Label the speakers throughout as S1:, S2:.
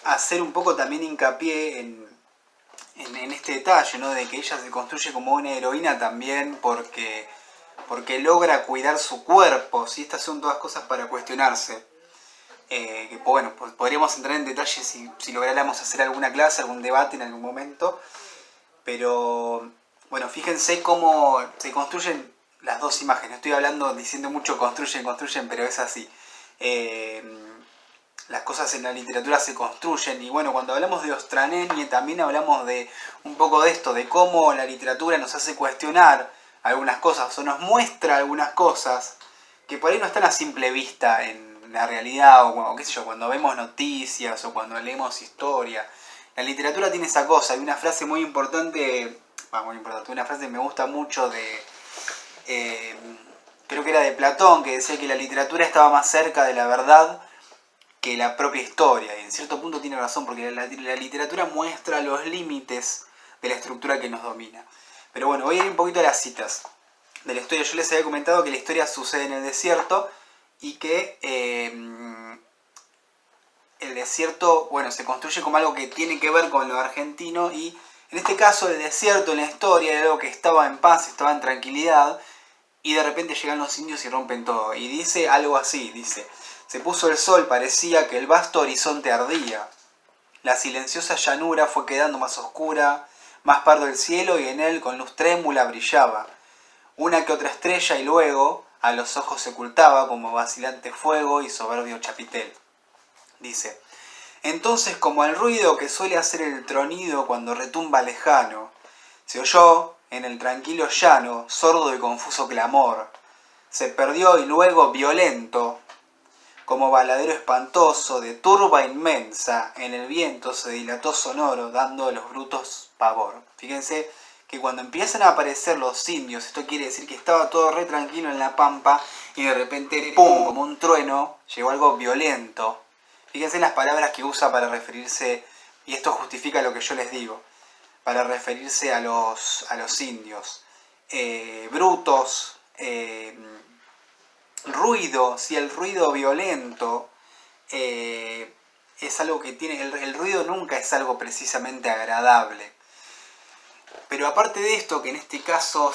S1: hacer un poco también hincapié en este detalle, ¿no? De que ella se construye como una heroína también porque logra cuidar su cuerpo, ¿sí? Estas son todas cosas para cuestionarse. Que bueno, pues podríamos entrar en detalle si lográramos hacer alguna clase, algún debate en algún momento, pero bueno, fíjense cómo se construyen las dos imágenes. Estoy hablando, diciendo mucho construyen, pero es así. Las cosas en la literatura se construyen, y bueno, cuando hablamos de Ostranenie también hablamos de un poco de esto, de cómo la literatura nos hace cuestionar algunas cosas o nos muestra algunas cosas que por ahí no están a simple vista en la realidad, o qué sé yo, cuando vemos noticias o cuando leemos historia. La literatura tiene esa cosa. Hay una frase muy importante, una frase que me gusta mucho creo que era de Platón, que decía que la literatura estaba más cerca de la verdad que la propia historia. Y en cierto punto tiene razón, porque la literatura muestra los límites de la estructura que nos domina. Pero bueno, voy a ir un poquito a las citas de la historia. Yo les había comentado que la historia sucede en el desierto y que el desierto, bueno, se construye como algo que tiene que ver con lo argentino, y en este caso el desierto en la historia era algo que estaba en paz, estaba en tranquilidad, y de repente llegan los indios y rompen todo. Y dice algo así, dice: se puso el sol, parecía que el vasto horizonte ardía. La silenciosa llanura fue quedando más oscura, más pardo el cielo, y en él con luz trémula brillaba una que otra estrella, y luego a los ojos se ocultaba como vacilante fuego y soberbio chapitel. Dice: entonces, como el ruido que suele hacer el tronido cuando retumba lejano, se oyó en el tranquilo llano sordo y confuso clamor. Se perdió y luego violento, como baladero espantoso de turba inmensa, en el viento se dilató sonoro, dando a los brutos pavor. Fíjense que cuando empiezan a aparecer los indios, esto quiere decir que estaba todo re tranquilo en la pampa, y de repente, ¡pum!, como un trueno, llegó algo violento. Fíjense las palabras que usa para referirse, y esto justifica lo que yo les digo, para referirse a los indios. Brutos, ruido, si el ruido violento es algo que tiene, el ruido nunca es algo precisamente agradable. Pero aparte de esto, que en este caso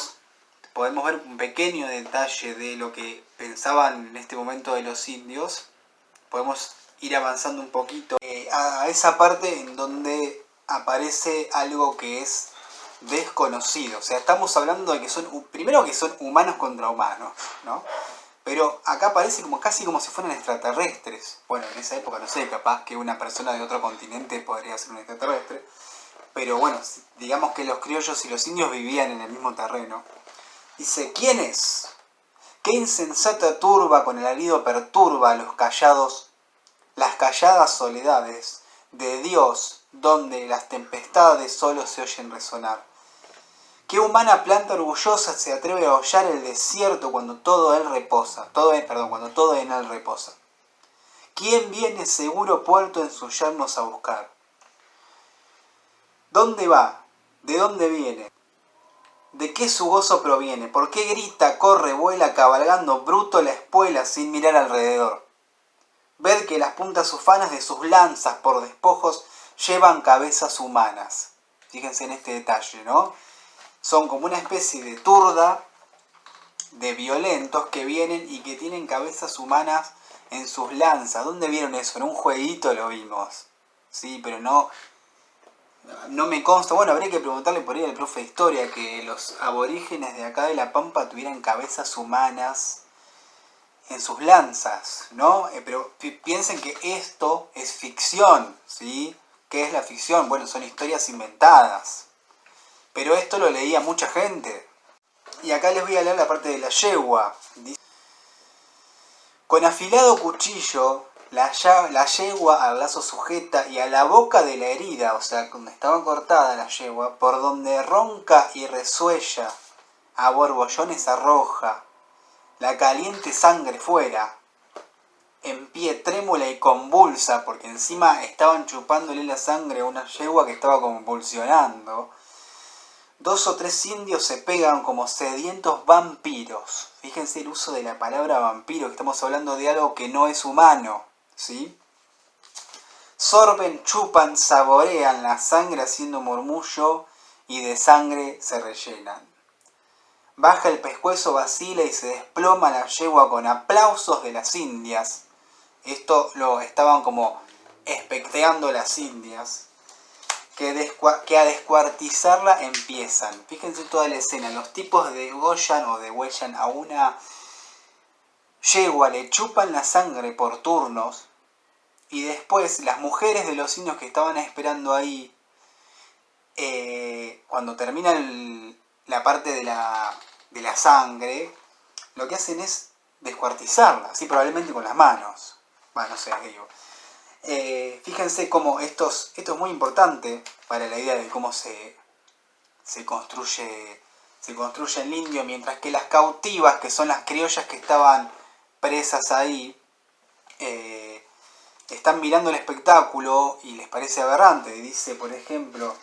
S1: podemos ver un pequeño detalle de lo que pensaban en este momento de los indios, podemos ir avanzando un poquito a esa parte en donde aparece algo que es desconocido. O sea, estamos hablando de que primero que son humanos contra humanos, ¿no? Pero acá parece casi como si fueran extraterrestres. Bueno, en esa época no sé, capaz que una persona de otro continente podría ser un extraterrestre. Pero bueno, digamos que los criollos y los indios vivían en el mismo terreno. Dice: ¿quién es? ¿Qué insensata turba con el alarido perturba a las calladas soledades de Dios, donde las tempestades solo se oyen resonar? ¿Qué humana planta orgullosa se atreve a hollar el desierto cuando todo en él reposa? ¿Quién viene seguro puerto en sus yernos a buscar? ¿Dónde va? ¿De dónde viene? ¿De qué su gozo proviene? ¿Por qué grita, corre, vuela, cabalgando bruto la espuela sin mirar alrededor? Ved que las puntas ufanas de sus lanzas por despojos llevan cabezas humanas. Fíjense en este detalle, ¿no? Son como una especie de turda de violentos que vienen y que tienen cabezas humanas en sus lanzas. ¿Dónde vieron eso? En un jueguito lo vimos. Sí, pero no me consta. Bueno, habría que preguntarle por ahí al profe de historia que los aborígenes de acá de La Pampa tuvieran cabezas humanas en sus lanzas, ¿no? Pero piensen que esto es ficción, ¿sí? ¿Qué es la ficción? Bueno, son historias inventadas. Pero esto lo leía mucha gente. Y acá les voy a leer la parte de la yegua. Dice: con afilado cuchillo, la yegua al lazo sujeta, y a la boca de la herida, o sea, donde estaba cortada la yegua, por donde ronca y resuella, a borbollones arroja la caliente sangre fuera, en pie trémula y convulsa, porque encima estaban chupándole la sangre a una yegua que estaba convulsionando. 2 o 3 indios se pegan como sedientos vampiros. Fíjense el uso de la palabra vampiro, que estamos hablando de algo que no es humano, ¿sí? Sorben, chupan, saborean la sangre haciendo murmullo y de sangre se rellenan. Baja el pescuezo, vacila y se desploma la yegua con aplausos de las indias. Esto lo estaban como especteando las indias. Que a descuartizarla empiezan. Fíjense toda la escena. Los tipos degollan o degüellan a una yegua, le chupan la sangre por turnos. Y después las mujeres de los indios que estaban esperando ahí, cuando termina la parte de la sangre, lo que hacen es descuartizarla, así probablemente con las manos. Bueno, no sé, digo. Fíjense cómo esto es muy importante para la idea de cómo se construye el indio, mientras que las cautivas, que son las criollas que estaban presas ahí, están mirando el espectáculo y les parece aberrante. Dice, por ejemplo,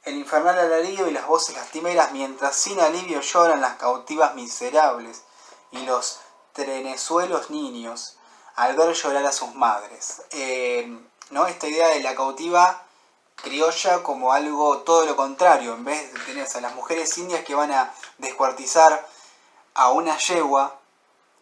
S1: el infernal alarido y las voces lastimeras, mientras sin alivio lloran las cautivas miserables y los trenezuelos niños al ver llorar a sus madres. ¿No? Esta idea de la cautiva criolla como algo todo lo contrario. En vez de tener a las mujeres indias que van a descuartizar a una yegua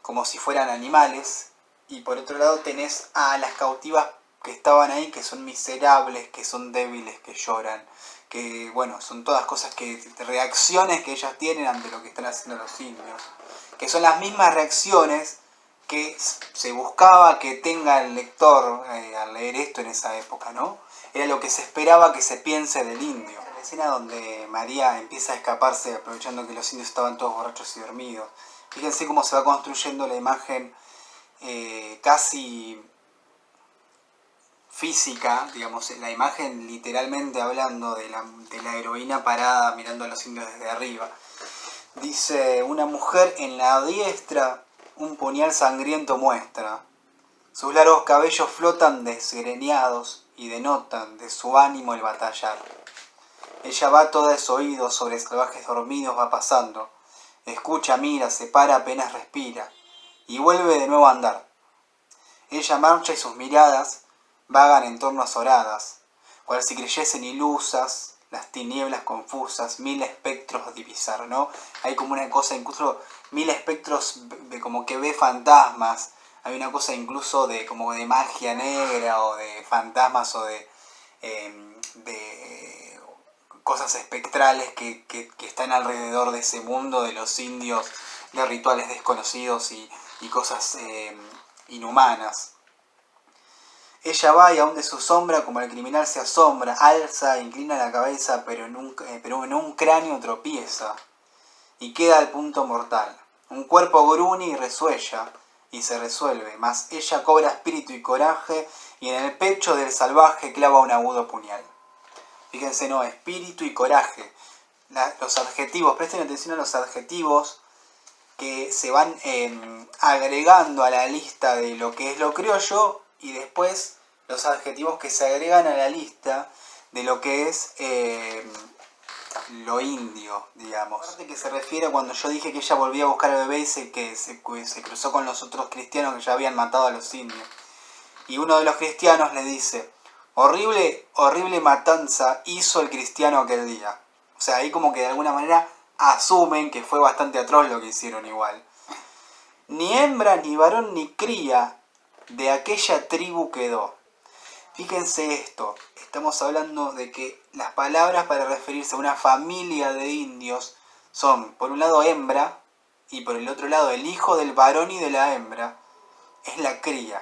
S1: como si fueran animales, y por otro lado tenés a las cautivas que estaban ahí, que son miserables, que son débiles, que lloran, que bueno, son todas cosas reacciones que ellas tienen ante lo que están haciendo los indios, que son las mismas reacciones que se buscaba que tenga el lector al leer esto en esa época, ¿no? Era lo que se esperaba que se piense del indio. La escena donde María empieza a escaparse aprovechando que los indios estaban todos borrachos y dormidos. Fíjense cómo se va construyendo la imagen casi física, digamos, la imagen literalmente hablando de la heroína parada mirando a los indios desde arriba. Dice, una mujer en la diestra un puñal sangriento muestra. Sus largos cabellos flotan desgreñados y denotan de su ánimo el batallar. Ella va toda de oídos sobre salvajes dormidos, va pasando. Escucha, mira, se para apenas respira y vuelve de nuevo a andar. Ella marcha y sus miradas vagan en torno a azoradas, cual si creyesen ilusas las tinieblas confusas, mil espectros divisar, ¿no? Hay como una cosa, incluso mil espectros de como que ve fantasmas, hay una cosa incluso de como de magia negra o de fantasmas o de cosas espectrales que están alrededor de ese mundo de los indios, de rituales desconocidos y cosas inhumanas. Ella va y aún de su sombra como el criminal se asombra, alza, inclina la cabeza, pero en un cráneo tropieza y queda al punto mortal. Un cuerpo gruñe y resuella y se resuelve, mas ella cobra espíritu y coraje y en el pecho del salvaje clava un agudo puñal. Fíjense, no, espíritu y coraje. Los adjetivos, presten atención a los adjetivos que se van agregando a la lista de lo que es lo criollo y después los adjetivos que se agregan a la lista de lo que es lo indio, digamos. Aparte que se refiere cuando yo dije que ella volvía a buscar al bebé y que se cruzó con los otros cristianos que ya habían matado a los indios. Y uno de los cristianos le dice, horrible matanza hizo el cristiano aquel día. O sea, ahí como que de alguna manera asumen que fue bastante atroz lo que hicieron igual. Ni hembra, ni varón, ni cría de aquella tribu quedó. Fíjense esto, estamos hablando de que las palabras para referirse a una familia de indios son, por un lado, hembra, y por el otro lado, el hijo del varón y de la hembra, es la cría,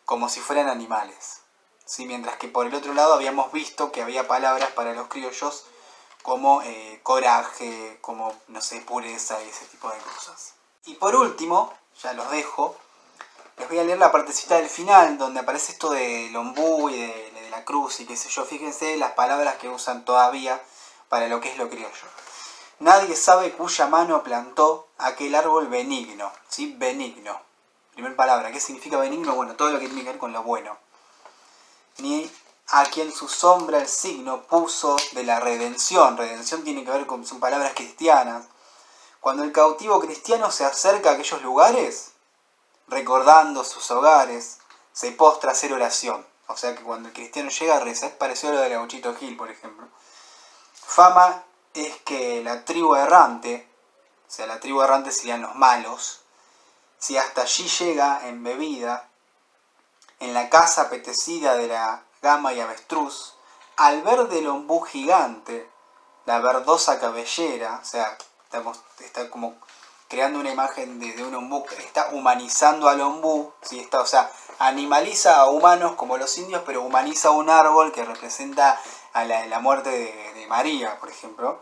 S1: como si fueran animales. ¿Sí? Mientras que por el otro lado habíamos visto que había palabras para los criollos como coraje, como, no sé, pureza y ese tipo de cosas. Y por último, ya los dejo, les voy a leer la partecita del final, donde aparece esto del ombú y de la cruz y qué sé yo. Fíjense las palabras que usan todavía para lo que es lo criollo. Nadie sabe cuya mano plantó aquel árbol benigno, ¿sí? Benigno. Primera palabra, ¿qué significa benigno? Bueno, todo lo que tiene que ver con lo bueno. Ni a quien su sombra el signo puso de la redención. Redención tiene que ver con, son palabras cristianas. Cuando el cautivo cristiano se acerca a aquellos lugares, recordando sus hogares, se postra a hacer oración. O sea que cuando el cristiano llega a rezar, es parecido a lo de Gauchito Gil, por ejemplo. Fama es que la tribu errante, o sea, la tribu errante serían los malos, si hasta allí llega embebida, en la casa apetecida de la gama y avestruz, al ver del ombú gigante, la verdosa cabellera, o sea, está como creando una imagen de un ombú, está humanizando al ombú, ¿sí? Está, o sea, animaliza a humanos como los indios, pero humaniza un árbol que representa a la muerte de María, por ejemplo.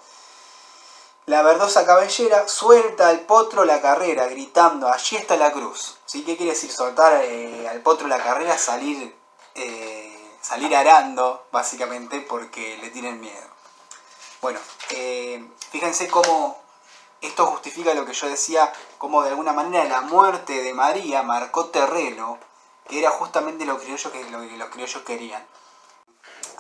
S1: La verdosa cabellera suelta al potro la carrera, gritando, allí está la cruz. ¿Sí? ¿Qué quiere decir? Soltar al potro la carrera, salir arando, básicamente, porque le tienen miedo. Bueno, fíjense cómo esto justifica lo que yo decía, cómo de alguna manera la muerte de María marcó terreno, que era justamente lo que los criollos querían.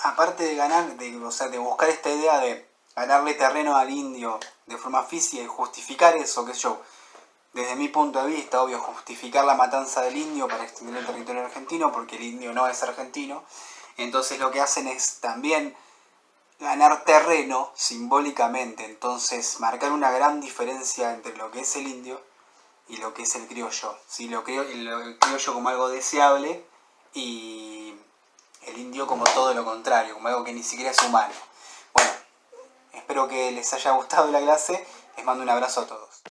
S1: Aparte de ganar, de buscar esta idea de ganarle terreno al indio de forma física y justificar eso, que yo, desde mi punto de vista, obvio, justificar la matanza del indio para extender el territorio argentino, porque el indio no es argentino, entonces lo que hacen es también ganar terreno simbólicamente, entonces marcar una gran diferencia entre lo que es el indio y lo que es el criollo. ¿Sí? El criollo como algo deseable y el indio como todo lo contrario, como algo que ni siquiera es humano. Bueno, espero que les haya gustado la clase, les mando un abrazo a todos.